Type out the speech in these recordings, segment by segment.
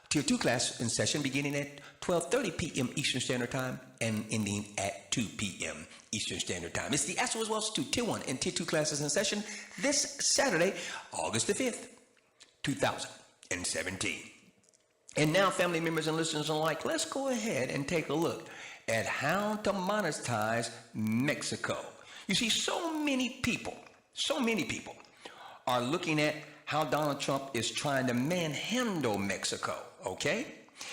Tier 2 class in session beginning at 12:30 p.m. Eastern Standard Time and ending at 2 p.m. Eastern Standard Time. It's the ASK THE WIZ Institute Tier 1 and Tier 2 classes in session this Saturday, August the 5th, 2017. And now, family members and listeners alike, let's go ahead and take a look at how to monetize Mexico. You see, so many people are looking at how Donald Trump is trying to manhandle Mexico, okay?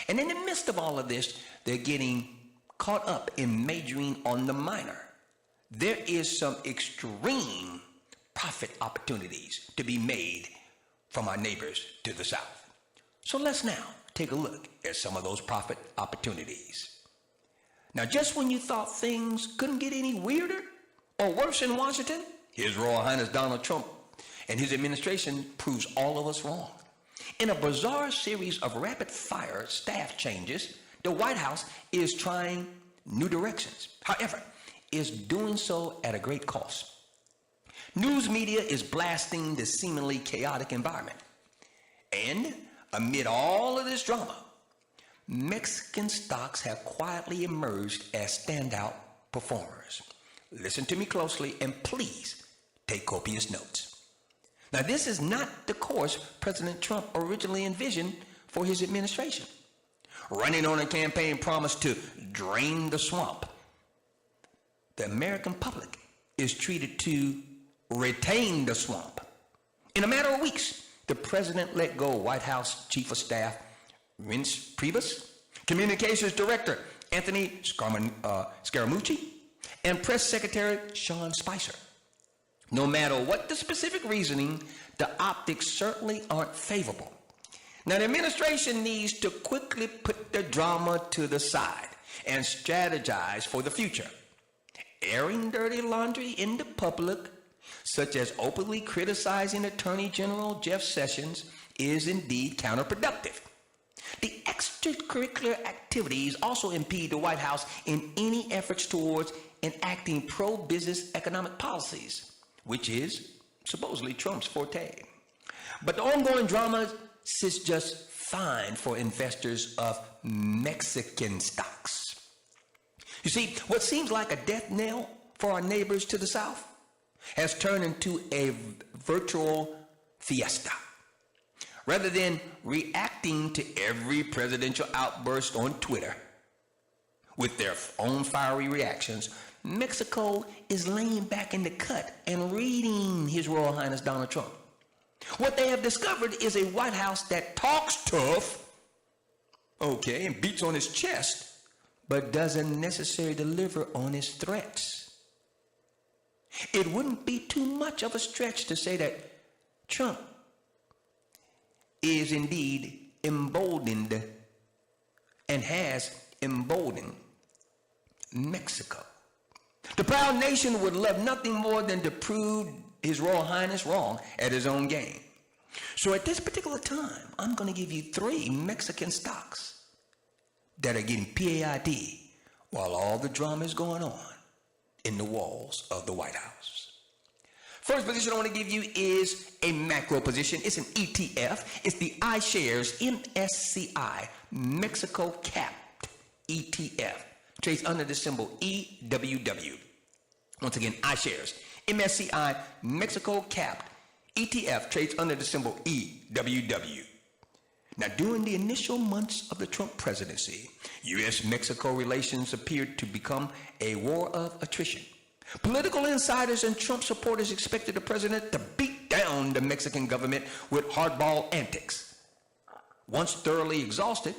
And in the midst of all of this, they're getting caught up in majoring on the minor. There is some extreme profit opportunities to be made from our neighbors to the south. So let's now take a look at some of those profit opportunities. Now, just when you thought things couldn't get any weirder or worse in Washington, His Royal Highness Donald Trump and his administration proves all of us wrong. In a bizarre series of rapid-fire staff changes, the White House is trying new directions. However, is doing so at a great cost. News media is blasting the seemingly chaotic environment. And amid all of this drama, Mexican stocks have quietly emerged as standout performers. Listen to me closely and please take copious notes. Now, this is not the course President Trump originally envisioned for his administration. Running on a campaign promise to drain the swamp, the American public is treated to retain the swamp. In a matter of weeks, the president let go White House Chief of Staff Reince Priebus, Communications Director Anthony Scaramucci, and Press Secretary Sean Spicer. No matter what the specific reasoning, the optics certainly aren't favorable. Now, the administration needs to quickly put the drama to the side and strategize for the future. Airing dirty laundry in the public, such as openly criticizing Attorney General Jeff Sessions, is indeed counterproductive. The extracurricular activities also impede the White House in any efforts towards enacting pro-business economic policies, which is supposedly Trump's forte. But the ongoing drama sits just fine for investors of Mexican stocks. You see, what seems like a death knell for our neighbors to the south has turned into a virtual fiesta. Rather than reacting to every presidential outburst on Twitter with their own fiery reactions, Mexico is laying back in the cut and reading His Royal Highness Donald Trump. What they have discovered is a White House that talks tough, okay, and beats on his chest, but doesn't necessarily deliver on his threats. It wouldn't be too much of a stretch to say that Trump is indeed emboldened and has emboldened Mexico. The proud nation would love nothing more than to prove His Royal Highness wrong at his own game. So at this particular time, I'm going to give you 3 Mexican stocks that are getting P.A.I.D. while all the drama is going on in the walls of the White House. First position I want to give you is a macro position. It's an ETF. It's the iShares MSCI Mexico Capped ETF. Trades under the symbol EWW. Once again, iShares MSCI Mexico Capped ETF trades under the symbol EWW. Now, during the initial months of the Trump presidency, U.S.-Mexico relations appeared to become a war of attrition. Political insiders and Trump supporters expected the president to beat down the Mexican government with hardball antics. Once thoroughly exhausted,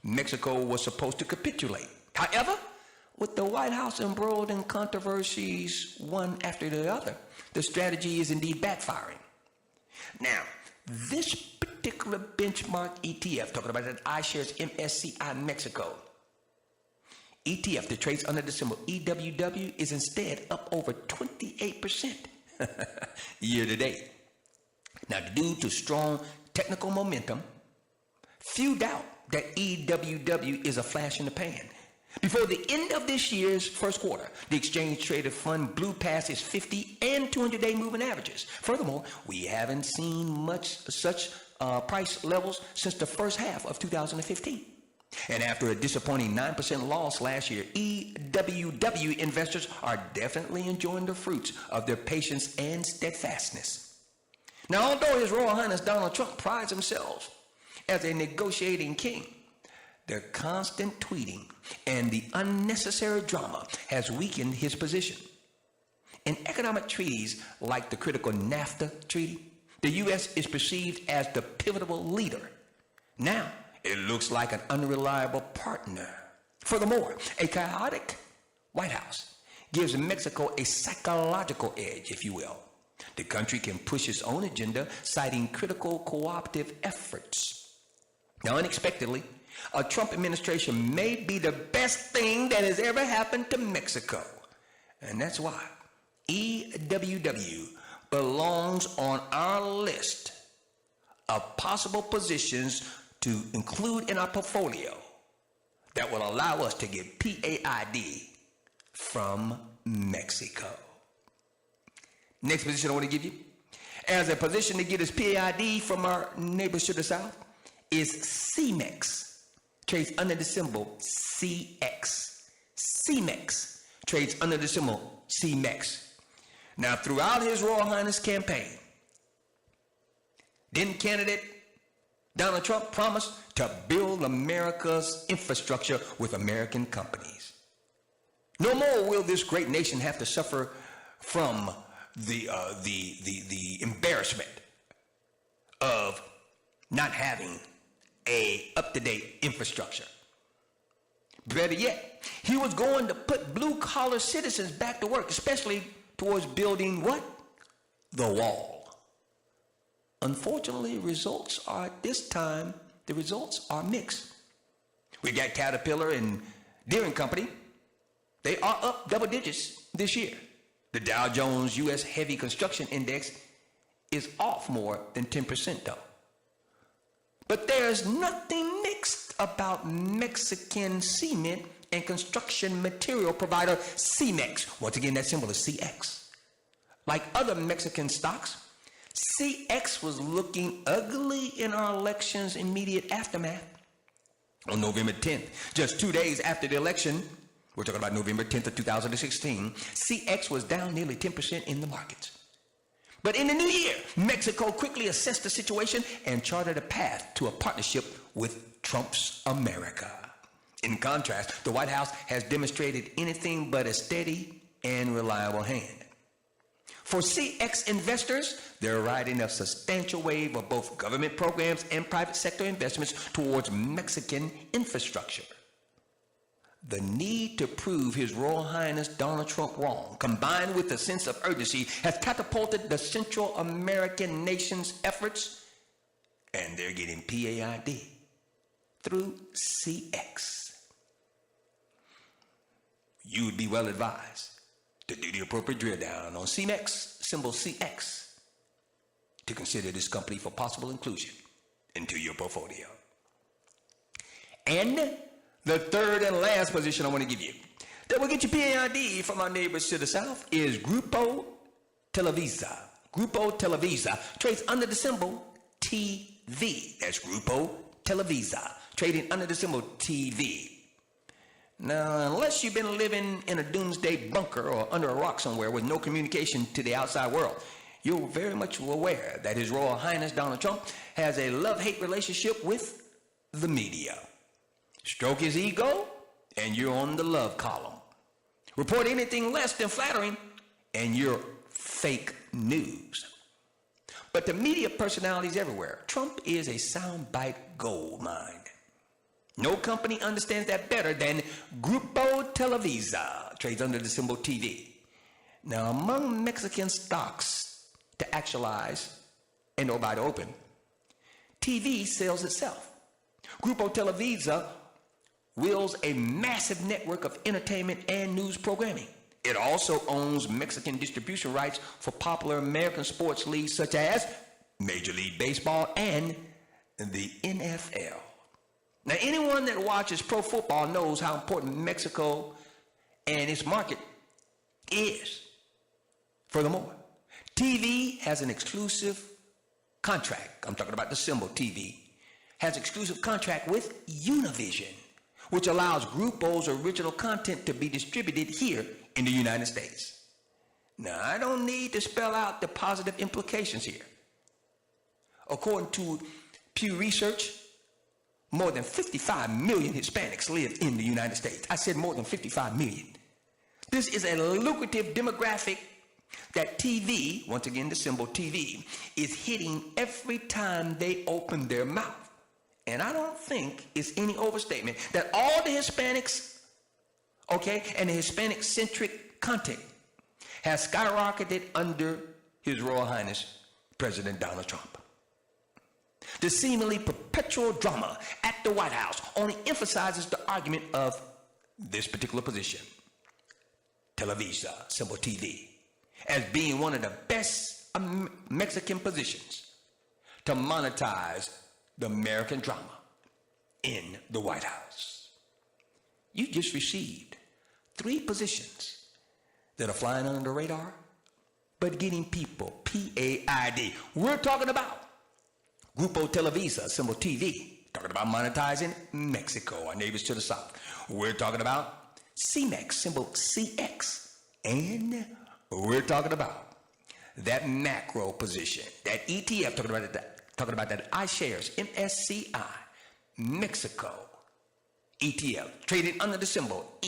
Mexico was supposed to capitulate. However, with the White House embroiled in controversies one after the other, the strategy is indeed backfiring. Now, this particular benchmark ETF, talking about that iShares MSCI Mexico ETF that trades under the symbol EWW, is instead up over 28% year to date. Now, due to strong technical momentum, few doubt that EWW is a flash in the pan. Before the end of this year's first quarter, the exchange-traded fund blew past its 50 and 200-day moving averages. Furthermore, we haven't seen much such price levels since the first half of 2015. And after a disappointing 9% loss last year, EWW investors are definitely enjoying the fruits of their patience and steadfastness. Now, although His Royal Highness Donald Trump prides himself as a negotiating king, their constant tweeting and the unnecessary drama has weakened his position. In economic treaties like the critical NAFTA treaty, the U.S. is perceived as the pivotal leader. Now, it looks like an unreliable partner. Furthermore, a chaotic White House gives Mexico a psychological edge, if you will. The country can push its own agenda, citing critical cooperative efforts. Now, unexpectedly, a Trump administration may be the best thing that has ever happened to Mexico. And that's why EWW belongs on our list of possible positions to include in our portfolio that will allow us to get P.A.I.D. from Mexico. Next position I want to give you, as a position to get us P.A.I.D. from our neighbors to the south, is CEMEX. Trades under the symbol CX. CEMEX trades under the symbol CEMEX. Now, throughout His Royal Highness campaign, didn't candidate Donald Trump promise to build America's infrastructure with American companies? No more will this great nation have to suffer from the embarrassment of not having a up-to-date infrastructure. Better yet, he was going to put blue-collar citizens back to work, especially towards building what? The wall. Unfortunately, the results are mixed. We got Caterpillar and Deere & Company. They are up double digits this year. The Dow Jones U.S. Heavy Construction Index is off more than 10% though. But there's nothing mixed about Mexican cement and construction material provider CEMEX. Once again, that symbol is CX. Like other Mexican stocks, CX was looking ugly in our election's immediate aftermath. On November 10th, just 2 days after the election, we're talking about November 10th of 2016, CX was down nearly 10% in the markets. But in the new year, Mexico quickly assessed the situation and charted a path to a partnership with Trump's America. In contrast, the White House has demonstrated anything but a steady and reliable hand. For CX investors, they're riding a substantial wave of both government programs and private sector investments towards Mexican infrastructure. The need to prove His Royal Highness Donald Trump wrong, combined with a sense of urgency, has catapulted the Central American nation's efforts, and they're getting P.A.I.D. through CX. You would be well advised to do the appropriate drill down on CEMEX, symbol CX, to consider this company for possible inclusion into your portfolio. And the third and last position I want to give you that will get you P.A.I.D. from our neighbors to the south is Grupo Televisa. Grupo Televisa trades under the symbol TV. That's Grupo Televisa, trading under the symbol TV. Now, unless you've been living in a doomsday bunker or under a rock somewhere with no communication to the outside world, you're very much aware that His Royal Highness Donald Trump has a love-hate relationship with the media. Stroke his ego, and you're on the love column. Report anything less than flattering, and you're fake news. But the media personalities everywhere, Trump is a soundbite gold mine. No company understands that better than Grupo Televisa, trades under the symbol TV. Now, among Mexican stocks to actualize and or buy to open, TV sells itself. Grupo Televisa wields a massive network of entertainment and news programming. It also owns Mexican distribution rights for popular American sports leagues such as Major League Baseball and the NFL. Now, anyone that watches pro football knows how important Mexico and its market is. Furthermore, TV has an exclusive contract, I'm talking about the symbol TV, has exclusive contract with Univision, which allows Grupo's original content to be distributed here in the United States. Now, I don't need to spell out the positive implications here. According to Pew Research, more than 55 million Hispanics live in the United States. I said more than 55 million. This is a lucrative demographic that TV, once again the symbol TV, is hitting every time they open their mouth. And I don't think it's any overstatement that all the Hispanics, okay, and the Hispanic-centric content has skyrocketed under His Royal Highness President Donald Trump. The seemingly perpetual drama at the White House only emphasizes the argument of this particular position, Televisa, symbol TV, as being one of the best Mexican positions to monetize the American drama in the White House. You just received 3 positions that are flying under the radar, but getting people P.A.I.D. We're talking about Grupo Televisa, symbol TV, talking about monetizing Mexico, our neighbors to the south. We're talking about CMEX, symbol CX, and we're talking about that macro position, that ETF, talking about that iShares, MSCI, Mexico, ETF, traded under the symbol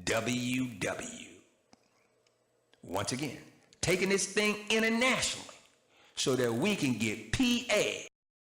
EWW. Once again, taking this thing internationally so that we can get P.A.